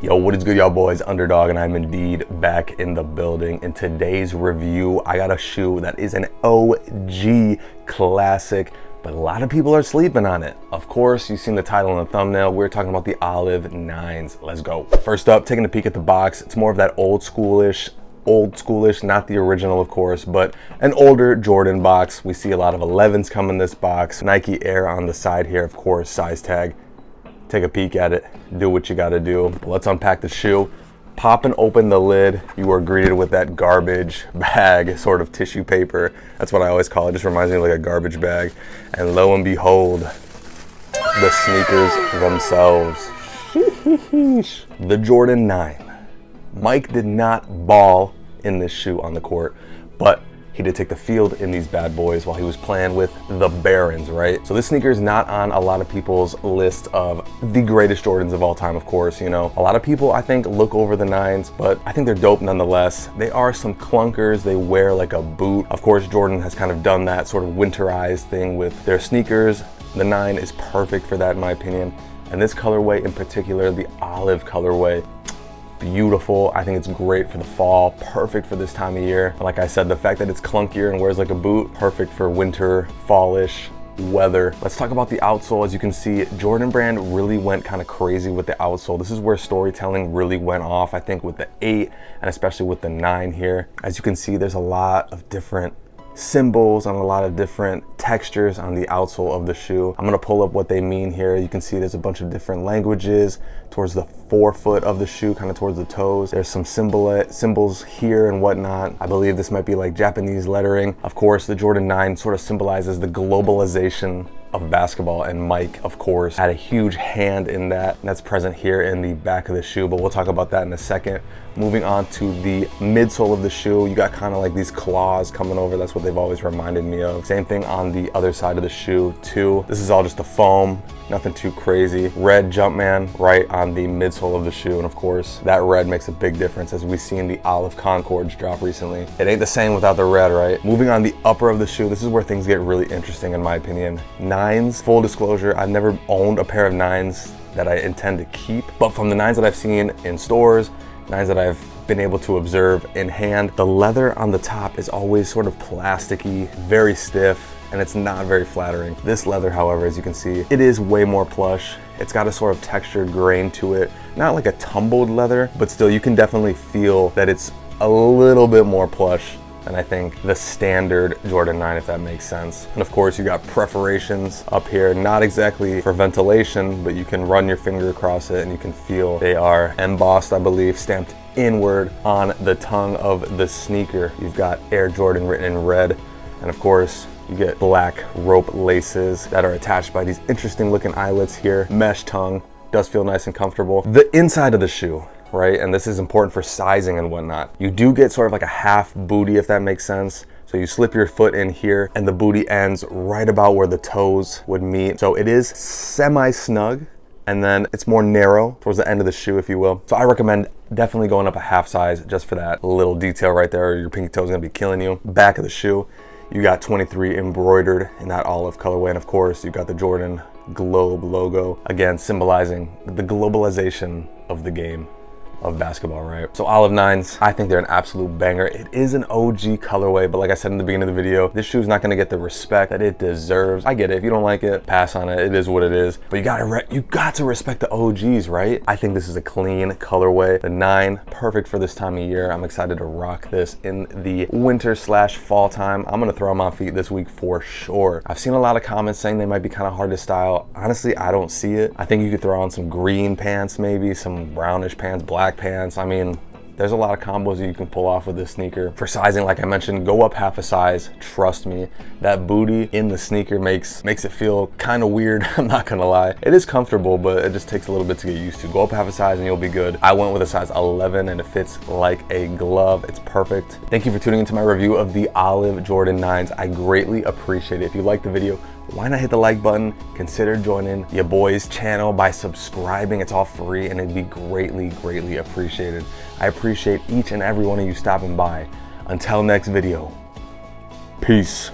Yo, what is good, y'all boys? Underdog, and I'm indeed back in the building. In today's review, I got a shoe that is an OG classic, but a lot of people are sleeping on it. Of course, you've seen the title and the thumbnail. We're talking about the Olive 9s. Let's go. First up, taking a peek at the box. It's more of that old schoolish, not the original, of course, but an older Jordan box. We see a lot of 11s come in this box. Nike Air on the side here, of course, size tag. Take a peek at it, do what you gotta do. Let's unpack the shoe. Popping open the lid, you are greeted with that garbage bag, sort of tissue paper. That's what I always call it. Just reminds me of like a garbage bag. And lo and behold, the sneakers themselves. The Jordan 9. Mike did not ball in this shoe on the court, but he did take the field in these bad boys while he was playing with the Barons, right? So this sneaker is not on a lot of people's list of the greatest Jordans of all time, of course, you know. A lot of people, I think, look over the 9s, but I think they're dope nonetheless. They are some clunkers. They wear like a boot. Of course, Jordan has kind of done that sort of winterized thing with their sneakers. The 9 is perfect for that, in my opinion. And this colorway in particular, the olive colorway, beautiful. I think it's great for the fall, perfect for this time of year. Like I said, the fact that it's clunkier and wears like a boot, perfect for winter, fallish weather. Let's talk about the outsole. As you can see, Jordan Brand really went kind of crazy with the outsole. This is where storytelling really went off, I think, with the 8 and especially with the 9 here. As you can see, there's a lot of different symbols and a lot of different textures on the outsole of the shoe. I'm gonna pull up what they mean here. You can see there's a bunch of different languages towards the forefoot of the shoe, kind of towards the toes. There's some symbols here and whatnot. I believe this might be like Japanese lettering. Of course, the Jordan 9 sort of symbolizes the globalization of basketball, and Mike, of course, had a huge hand in that. And that's present here in the back of the shoe, but we'll talk about that in a second. Moving on to the midsole of the shoe, you got kind of like these claws coming over. That's what they've always reminded me of. Same thing on the other side of the shoe too. This is all just a foam, nothing too crazy. Red Jumpman right on the midsole of the shoe, and of course, that red makes a big difference, as we've seen the Olive Concords drop recently. It ain't the same without the red, right? Moving on the upper of the shoe, this is where things get really interesting in my opinion. 9s, full disclosure, I've never owned a pair of 9s that I intend to keep, but from the 9s that I've seen in stores, 9s that I've been able to observe in hand, the leather on the top is always sort of plasticky, very stiff, and it's not very flattering. This leather, however, as you can see, it is way more plush. It's got a sort of textured grain to it, not like a tumbled leather, but still you can definitely feel that it's a little bit more plush than I think the standard Jordan 9, if that makes sense. And of course, you got perforations up here, not exactly for ventilation, but you can run your finger across it and you can feel they are embossed, I believe, stamped inward on the tongue of the sneaker. You've got Air Jordan written in red, and of course, you get black rope laces that are attached by these interesting looking eyelets here. Mesh tongue, does feel nice and comfortable. The inside of the shoe, right? And this is important for sizing and whatnot. You do get sort of like a half booty, if that makes sense. So you slip your foot in here and the booty ends right about where the toes would meet. So it is semi-snug, and then it's more narrow towards the end of the shoe, if you will. So I recommend definitely going up a half size just for that little detail right there, or your pinky toe is gonna be killing you. Back of the shoe, you got 23 embroidered in that olive colorway, and of course you got the Jordan Globe logo, again symbolizing the globalization of the game of basketball, right? So Olive 9s, I think they're an absolute banger. It is an OG colorway, but like I said in the beginning of the video, this shoe is not gonna get the respect that it deserves. I get it, if you don't like it, pass on it, it is what it is. But you got to respect the OGs, right? I think this is a clean colorway. The 9, perfect for this time of year. I'm excited to rock this in the winter/fall time. I'm gonna throw them on feet this week for sure. I've seen a lot of comments saying they might be kind of hard to style. Honestly, I don't see it. I think you could throw on some green pants, maybe some brownish pants, black pants. I mean, there's a lot of combos that you can pull off with this sneaker. For sizing, like I mentioned, go up half a size. Trust me, that booty in the sneaker makes it feel kind of weird. I'm not gonna lie. It is comfortable, but it just takes a little bit to get used to. Go up half a size and you'll be good. I went with a size 11 and it fits like a glove. It's perfect. Thank you for tuning into my review of the Olive Jordan 9s. I greatly appreciate it. If you liked the video, why not hit the like button? Consider joining your boy's channel by subscribing. It's all free and it'd be greatly, greatly appreciated. I appreciate each and every one of you stopping by. Until next video, peace.